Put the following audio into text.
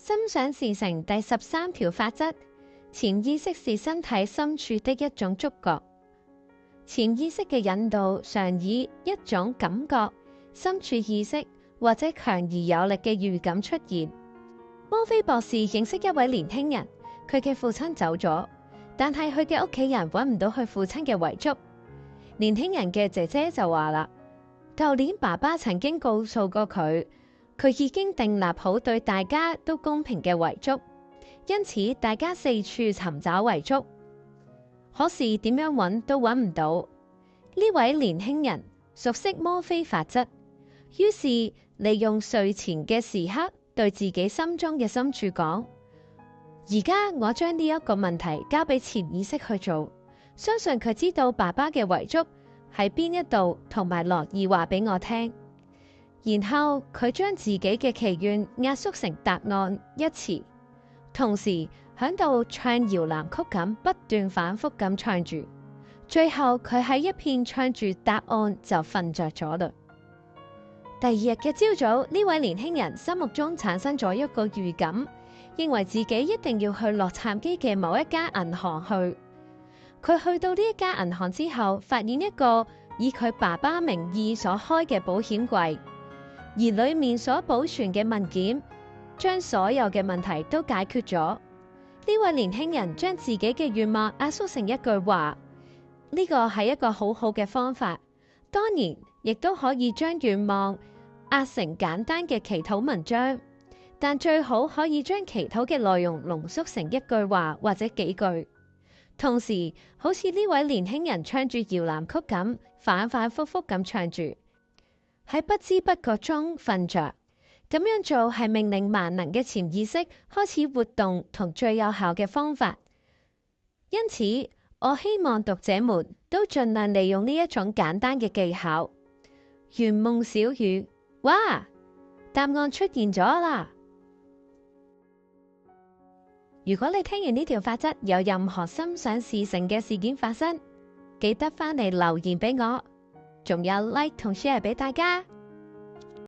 心想事成第13條法則：潛意識是身體深處的一種觸覺。潛意識嘅引導常以一種感覺、深處意識或者強而有力嘅預感出現。摩菲博士認識一位年輕人，佢嘅父親走咗，但係佢嘅屋企人揾唔到佢父親嘅遺囑。年輕人嘅姐姐就話啦，舊年爸爸曾經告訴過佢，佢已經訂立好對大家都公平嘅遺囑，因此大家四處尋找遺囑，可是點樣揾都揾唔到。呢位年輕人熟悉摩菲法則，於是利用睡前嘅時刻對自己心中嘅深處講：而家我將呢一個問題交俾潛意識去做，相信佢知道爸爸嘅遺囑喺邊一度，同埋樂意話俾我聽。然後佢將自己嘅祈願壓縮成答案一詞，同時響度唱搖籃曲咁不斷反覆咁唱住。最後佢喺一片唱住答案就瞓着咗啦。第二日嘅朝早，呢位年輕人心目中產生咗一個預感，認為自己一定要去洛杉磯嘅某一間銀行去。佢去到呢一間銀行之後，發現一個以佢爸爸名義所開嘅保險櫃，而裏面所保存嘅文件將所有嘅問題都解決咗。呢位年輕人將自己嘅願望壓縮成一句話，呢個係一個好好嘅方法。當然亦都可以將願望壓成簡單嘅祈禱文章，但最好可以將祈禱嘅內容濃縮成一句話或者幾句，同時好似呢位年輕人唱住搖籃曲咁反反复复咁唱住，喺不知不覺中瞓着。咁樣做係命令萬能嘅潛意識開始活動同最有效嘅方法。因此我希望讀者們都盡量利用呢一種簡單嘅技巧。圓夢小語，哇！答案出現咗啦！如果你聽完呢條法則有任何心想事成嘅事件發生，記得返嚟留言俾我，仲有 like 同 share 俾大家。